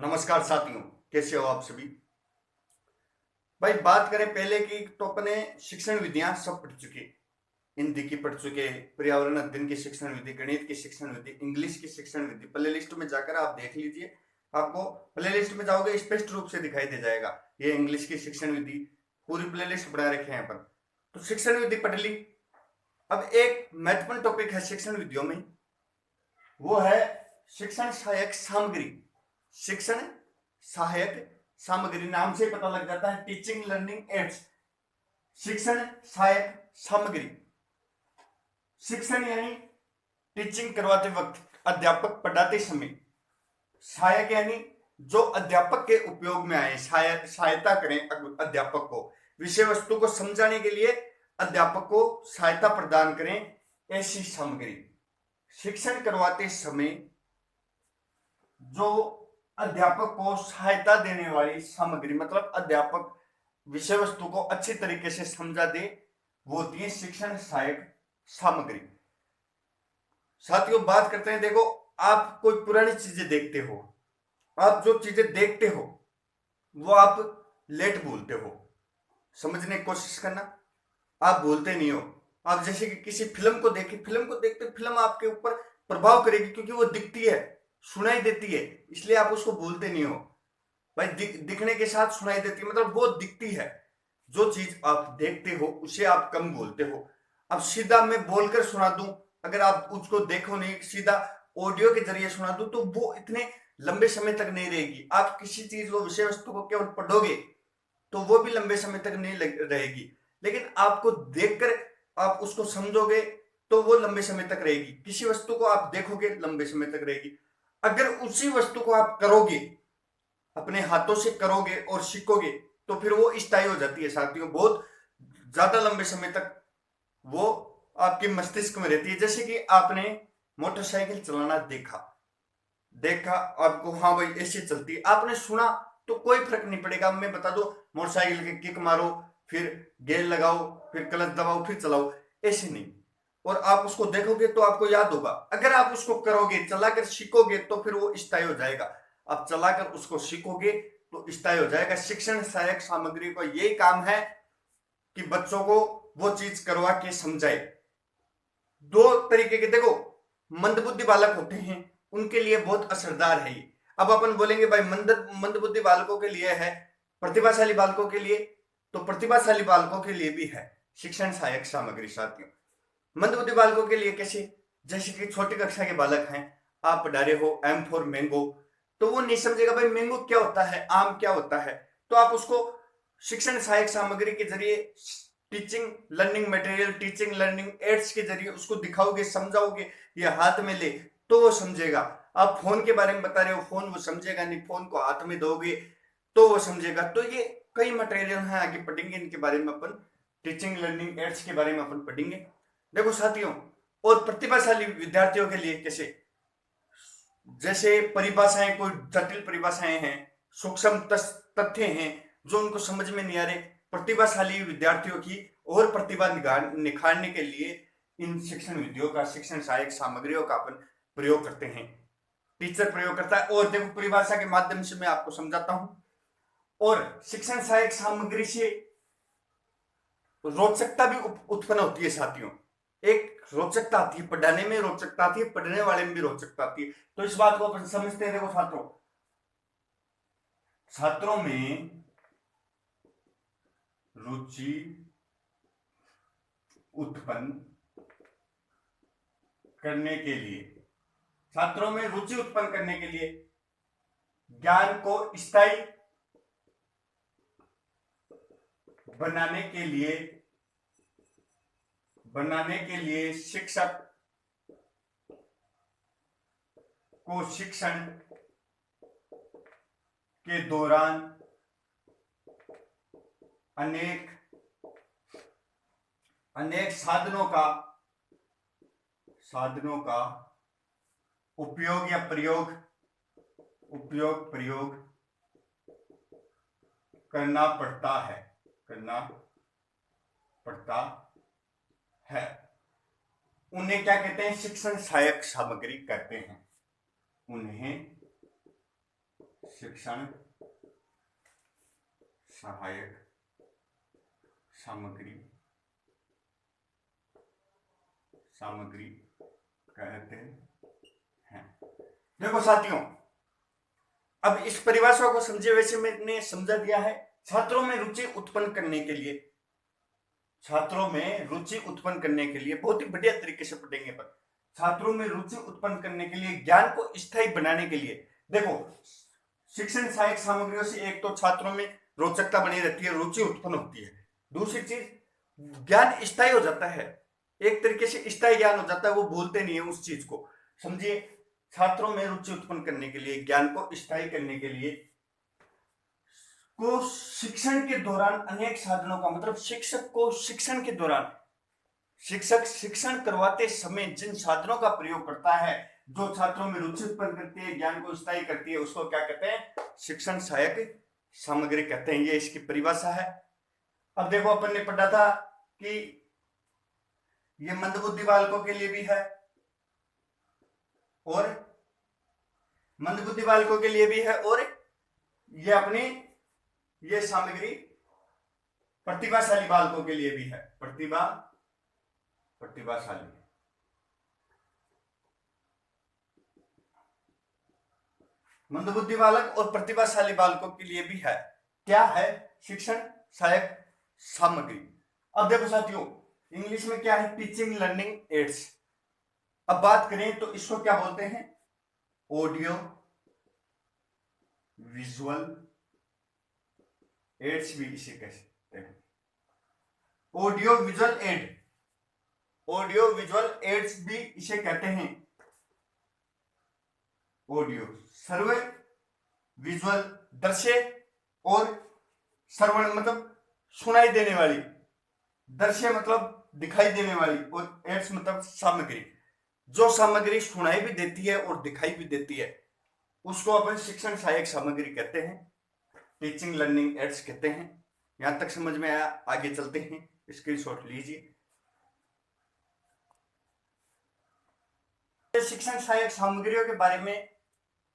नमस्कार साथियों, कैसे हो आप सभी। भाई बात करें पहले की तो अपने शिक्षण विधियां सब पढ़ चुके। हिंदी की पढ़ चुके, पर्यावरण अध्ययन की शिक्षण विधि, गणित की शिक्षण विधि, इंग्लिश की शिक्षण विधि। प्ले लिस्ट में जाकर आप देख लीजिए, आपको प्ले लिस्ट में जाओगे स्पष्ट रूप से दिखाई दे जाएगा। ये इंग्लिश की शिक्षण विधि पूरी प्ले लिस्ट बना रखे हैं अपन। तो शिक्षण विधि पढ़ ली। अब एक महत्वपूर्ण टॉपिक है शिक्षण विधियों में, वो है शिक्षण सहायक सामग्री। शिक्षण सहायक सामग्री नाम से पता लग जाता है, टीचिंग लर्निंग एड्स। शिक्षण सहायक सामग्री, शिक्षण यानी टीचिंग करवाते वक्त, अध्यापक पढ़ाते समय। सहायक यानी जो अध्यापक के उपयोग में आए, सहायता करें अध्यापक को, विषय वस्तु को समझाने के लिए अध्यापक को सहायता प्रदान करें, ऐसी सामग्री। शिक्षण करवाते समय जो अध्यापक को सहायता देने वाली सामग्री, मतलब अध्यापक विषय वस्तु को अच्छी तरीके से समझा दे, वो होती है शिक्षण सहायक सामग्री। साथियों बात करते हैं, देखो आप कोई पुरानी चीजें देखते हो, आप जो चीजें देखते हो वो आप लेट भूलते हो। समझने की कोशिश करना, आप भूलते नहीं हो। आप जैसे कि किसी फिल्म को देखे, फिल्म को देखते फिल्म आपके ऊपर प्रभाव करेगी, क्योंकि वो दिखती है, सुनाई देती है, इसलिए आप उसको भूलते नहीं हो। भाई दिखने के साथ सुनाई देती है, मतलब वो दिखती है। जो चीज आप देखते हो उसे आप कम बोलते हो। अब सीधा मैं बोलकर सुना दूं, अगर आप उसको देखो नहीं, सीधा ऑडियो के जरिए सुना दूं, तो वो इतने लंबे समय तक नहीं रहेगी। आप किसी चीज को, विषय वस्तु को केवल पढ़ोगे तो वो भी लंबे समय तक नहीं रहेगी, लेकिन आपको देखकर आप उसको समझोगे तो वो लंबे समय तक रहेगी। किसी वस्तु को आप देखोगे लंबे समय तक रहेगी। अगर उसी वस्तु को आप करोगे, अपने हाथों से करोगे और सीखोगे, तो फिर वो स्थायी हो जाती है साथियों, बहुत ज्यादा लंबे समय तक वो आपके मस्तिष्क में रहती है। जैसे कि आपने मोटरसाइकिल चलाना देखा, आपको, हाँ भाई ऐसे चलती है, आपने सुना तो कोई फर्क नहीं पड़ेगा। मैं बता दो, मोटरसाइकिल के किक मारो, फिर गेयर लगाओ, फिर क्लच दबाओ, फिर चलाओ, ऐसे नहीं। और आप उसको देखोगे तो आपको याद होगा। अगर आप उसको करोगे, चलाकर सीखोगे, तो फिर वो स्थायी हो जाएगा। आप चलाकर उसको सीखोगे तो स्थायी हो जाएगा। शिक्षण सहायक सामग्री का यही काम है कि बच्चों को वो चीज करवा के समझाए। दो तरीके के, देखो मंदबुद्धि बालक होते हैं, उनके लिए बहुत असरदार है ये। अब अपन बोलेंगे भाई मंदबुद्धि बालकों के लिए है, प्रतिभाशाली बालकों के लिए, तो प्रतिभाशाली बालकों के लिए भी है शिक्षण सहायक सामग्री साथियों। मंदबुद्धि बालकों के लिए कैसे, जैसे कि छोटी कक्षा के बालक हैं, आप पढ़ा रहे हो एम फॉर मैंगो, तो वो नहीं समझेगा भाई मैंगो क्या होता है, आम क्या होता है। तो आप उसको शिक्षण सहायक सामग्री के जरिए, teaching learning material, teaching learning aids के जरिए उसको दिखाओगे, समझाओगे, ये हाथ में ले तो वो समझेगा। आप फोन के बारे में बता रहे हो, फोन वो समझेगा नहीं, फोन को हाथ में दोगे तो वो समझेगा। तो ये कई मटेरियल हैं, आगे पढ़ेंगे इनके बारे में अपन, टीचिंग लर्निंग एड्स के बारे में अपन पढ़ेंगे। देखो साथियों, और प्रतिभाशाली विद्यार्थियों के लिए कैसे, जैसे परिभाषाएं, कोई जटिल परिभाषाएं हैं, सूक्ष्म तथ्य हैं जो उनको समझ में नहीं आ रहे, प्रतिभाशाली विद्यार्थियों की और प्रतिभा निखारने के लिए इन शिक्षण विधियों का, शिक्षण सहायक सामग्रियों का अपन प्रयोग करते हैं, टीचर प्रयोग करता है। और देखो परिभाषा के माध्यम से मैं आपको समझाता हूं। और शिक्षण सहायक सामग्री से रोचकता भी उत्पन्न होती है साथियों। एक रोचकता आती है, पढ़ाने में रोचकता आती है, पढ़ने वाले में भी रोचकता आती है। तो इस बात को अपन समझते हैं। देखो छात्रों, छात्रों में रुचि उत्पन्न करने के लिए, छात्रों में रुचि उत्पन्न करने के लिए, ज्ञान को स्थायी बनाने के लिए शिक्षक को शिक्षण के दौरान अनेक साधनों का उपयोग या प्रयोग करना पड़ता है। उन्हें क्या कहते हैं, शिक्षण सहायक सामग्री कहते हैं। उन्हें शिक्षण सहायक सामग्री सामग्री कहते हैं। देखो साथियों, अब इस परिभाषा को समझे वैसे मैंने समझा दिया है। छात्रों में रुचि उत्पन्न करने के लिए, छात्रों में रुचि उत्पन्न करने के लिए बहुत ही बढ़िया तरीके से पढ़ेंगे। पर छात्रों में रुचि उत्पन्न करने के लिए, ज्ञान को स्थायी बनाने के लिए, देखो शिक्षण सहायक सामग्रियों से एक तो छात्रों में रोचकता बनी रहती है, रुचि उत्पन्न होती है। दूसरी चीज, ज्ञान स्थायी हो जाता है, एक तरीके से स्थायी ज्ञान हो जाता है, वो भूलते नहीं है उस चीज को। समझिए, छात्रों में रुचि उत्पन्न करने के लिए, ज्ञान को स्थायी करने के लिए को शिक्षण के दौरान अनेक साधनों का, मतलब शिक्षक को शिक्षण के दौरान, शिक्षक शिक्षण करवाते समय जिन साधनों का प्रयोग करता है, जो छात्रों में रुचि उत्पन्न करती है, ज्ञान को स्थायी करती है, उसको क्या कहते हैं? शिक्षण सहायक सामग्री कहते हैं। ये इसकी परिभाषा है। अब देखो, अपन ने पढ़ा था कि ये मंदबुद्धि बालकों के लिए भी है और मंदबुद्धि बालकों के लिए भी है, और ये अपनी ये सामग्री प्रतिभाशाली बालकों के लिए भी है। प्रतिभाशाली मंदबुद्धि बालक और प्रतिभाशाली बालकों के लिए भी है। क्या है? शिक्षण सहायक सामग्री। अब देखो साथियों, इंग्लिश में क्या है? Teaching learning aids. अब बात करें तो इसको क्या बोलते हैं? ऑडियो विजुअल एड्स भी इसे कह सकते हैं। Audio visual add, audio visual aids भी इसे कहते हैं। ऑडियो सर्वे, विजुअल दृश्य, और श्रवण मतलब सुनाई देने वाली, दृश्य मतलब दिखाई देने वाली, और एड्स मतलब सामग्री। जो सामग्री सुनाई भी देती है और दिखाई भी देती है, उसको अपन शिक्षण सहायक सामग्री कहते हैं, टीचिंग लर्निंग एड्स कहते हैं। यहां तक समझ में आया? आगे चलते हैं, स्क्रीनशॉट लीजिए। शिक्षण सहायक सामग्रियों के बारे में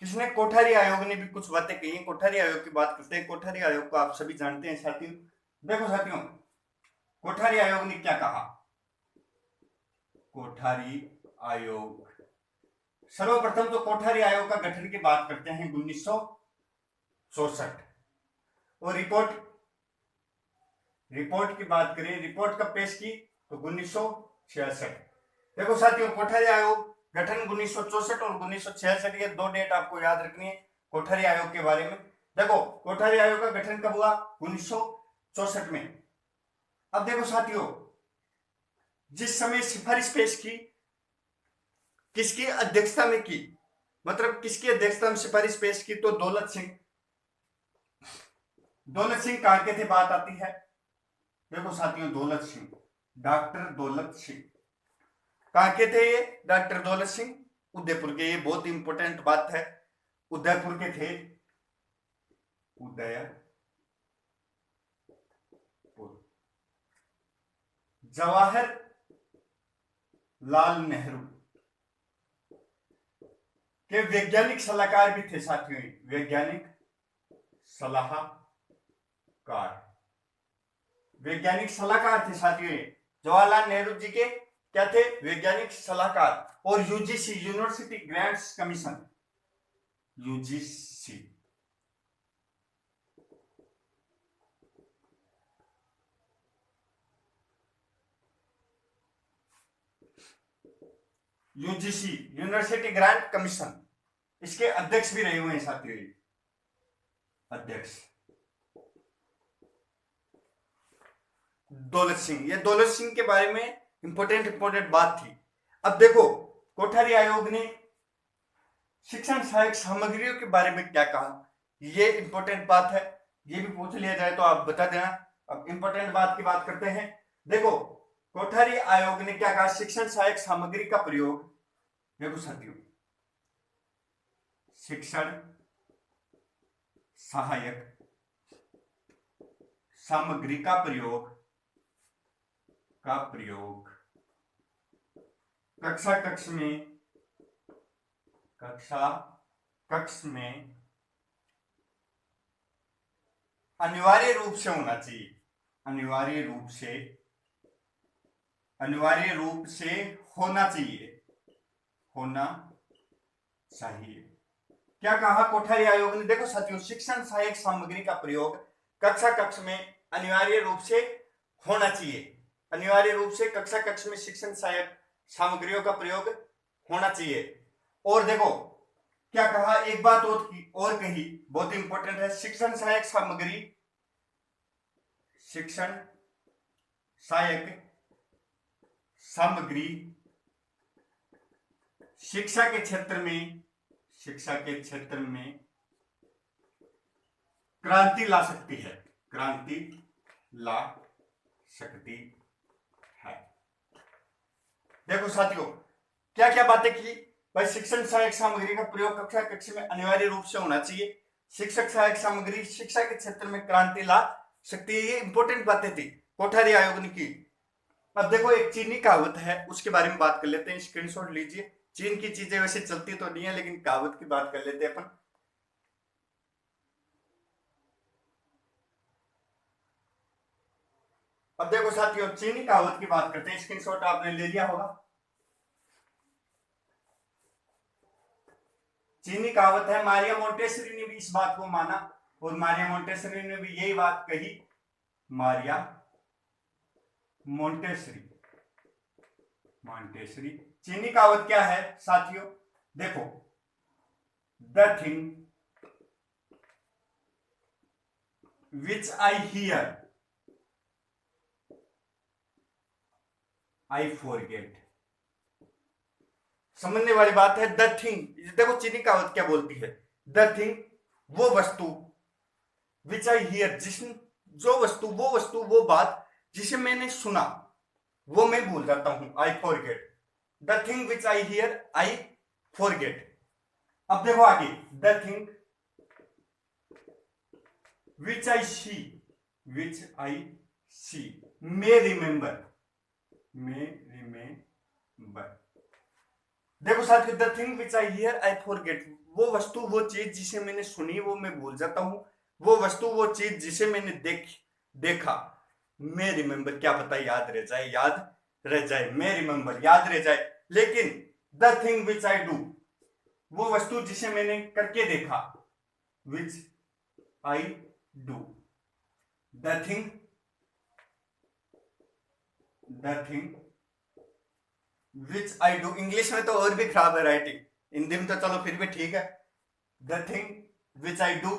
किसने? कोठारी आयोग ने भी कुछ बातें कही हैं। कोठारी आयोग की बात करते हैं। कोठारी आयोग को आप सभी जानते हैं साथियों। देखो साथियों, कोठारी आयोग ने क्या कहा? कोठारी आयोग, सर्वप्रथम तो कोठारी आयोग का गठन की बात करते हैं 1964, और रिपोर्ट की बात करें, रिपोर्ट कब पेश की? तो 1966। देखो साथियों, कोठारी आयोग गठन 1964 और 1966, ये दो डेट आपको याद रखनी है कोठारी आयोग के बारे में। देखो, कोठारी आयोग का गठन कब हुआ? 1964 में। अब देखो साथियों, जिस समय सिफारिश पेश की, किसकी अध्यक्षता में की, मतलब किसकी अध्यक्षता में सिफारिश पेश की? तो दौलत सिंह कहां के थे? बात आती है। देखो साथियों, दौलत सिंह, डॉक्टर दौलत सिंह कहां के थे? ये डॉक्टर दौलत सिंह उदयपुर के। ये बहुत इंपॉर्टेंट बात है, उदयपुर के थे। उदयपुर। जवाहरलाल नेहरू के वैज्ञानिक सलाहकार भी थे साथियों, वैज्ञानिक सलाहकार थे साथियों। जवाहरलाल नेहरू जी के क्या थे? वैज्ञानिक सलाहकार। और UGC, university grants commission, UGC, university grant commission, इसके अध्यक्ष भी रहे हुए हैं साथियों। अध्यक्ष दौलत सिंह। ये दौलत सिंह के बारे में इंपॉर्टेंट बात थी। अब देखो, कोठारी आयोग ने शिक्षण सहायक सामग्रियों के बारे में क्या कहा? ये इंपॉर्टेंट बात है, ये भी पूछ लिया जाए तो आप बता देना। अब इंपॉर्टेंट बात की बात करते हैं। देखो, कोठारी आयोग ने क्या कहा? शिक्षण सहायक सामग्री का प्रयोग, देखो साथियों, शिक्षण सहायक सामग्री का प्रयोग कक्षा कक्ष में अनिवार्य रूप से होना चाहिए, अनिवार्य रूप से होना चाहिए, होना चाहिए। क्या कहा कोठारी आयोग ने? देखो साथियों, शिक्षण सहायक सामग्री का प्रयोग कक्षा कक्ष में अनिवार्य रूप से होना चाहिए, अनिवार्य रूप से कक्षा कक्ष में शिक्षण सहायक सामग्रियों का प्रयोग होना चाहिए। और देखो क्या कहा, एक बात और कही, बहुत इंपॉर्टेंट है, शिक्षण सहायक सामग्री, शिक्षण सहायक सामग्री शिक्षा के क्षेत्र में क्रांति ला सकती है, क्रांति ला सकती है। देखो साथियों, क्या क्या बातें की भाई, शिक्षण सहायक सामग्री का प्रयोग कक्षा कक्ष में अनिवार्य रूप से होना चाहिए, शिक्षक सहायक सामग्री शिक्षा के क्षेत्र में क्रांति ला सकती है, ये इंपॉर्टेंट बातें थी कोठारी आयोग ने की। अब देखो एक चीनी कहावत है, उसके बारे में बात कर लेते हैं, स्क्रीनशॉट लीजिए। चीन की चीजें वैसे चलती तो नहीं है, लेकिन कहावत की बात कर लेते हैं अपन। अब देखो साथियों, चीनी कहावत की बात करते हैं, स्क्रीनशॉट आपने ले लिया होगा। चीनी कहावत है, मारिया मोंटेसरी ने भी इस बात को माना, और मारिया मोंटेसरी ने भी यही बात कही, मारिया मोंटेसरी, चीनी कहावत क्या है साथियों? देखो, the thing which I hear I forget. समझने वाली बात है। द थिंग, देखो चीनी कहावत क्या बोलती है, द थिंग वो वस्तु, विच आई हियर जो वस्तु, वो बात जिसे मैंने सुना वो मैं भूल जाता हूं, I forget. The thing which I hear I forget. अब देखो आगे, the thing which I see may remember, देखो साथियों, the thing which I hear I forget, वो वस्तु वो चीज जिसे मैंने सुनी वो मैं भूल जाता हूं, वो वस्तु वो चीज जिसे मैंने देखा, मैं रिमेंबर, क्या पता याद रह जाए, मैं रिमेंबर याद रह जाए। लेकिन the thing which I do, वो वस्तु जिसे मैंने करके देखा, which I do, the thing which I do. English में तो और भी खराब है राइटिंग, हिंदी में तो चलो फिर भी ठीक है। The thing which I do,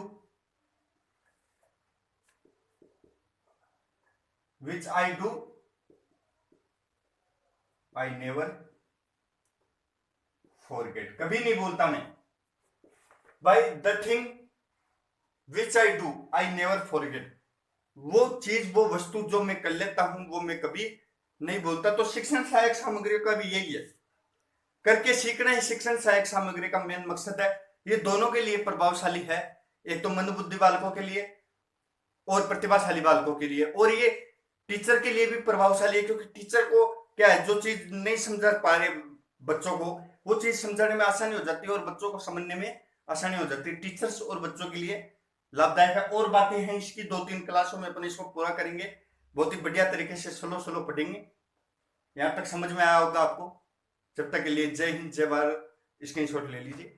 I never forget, कभी नहीं भूलता मैं भाई। The thing which I do I never forget, वो चीज वो वस्तु जो मैं कर लेता हूं वो मैं कभी नहीं भूलता। तो शिक्षण सहायक सामग्री का भी यही है, करके सीखना ही शिक्षण सहायक सामग्री का मेन मकसद है। ये दोनों के लिए प्रभावशाली है, एक तो मंदबुद्धि बालकों के लिए और प्रतिभाशाली बालकों के लिए, और ये टीचर के लिए भी प्रभावशाली है, क्योंकि टीचर को क्या है, जो चीज नहीं समझा पा रहे बच्चों को, वो चीज समझाने में आसानी हो जाती है और बच्चों को समझने में आसानी हो जाती है। टीचर्स और बच्चों के लिए लाभदायक है। और बातें हैं इसकी, 2-3 क्लासों में अपन इसको पूरा करेंगे, बहुत ही बढ़िया तरीके से स्लो पढ़ेंगे। यहां तक समझ में आया होगा आपको। जब तक के लिए जय हिंद, जय भारत। स्क्रीनशॉट ले लीजिए।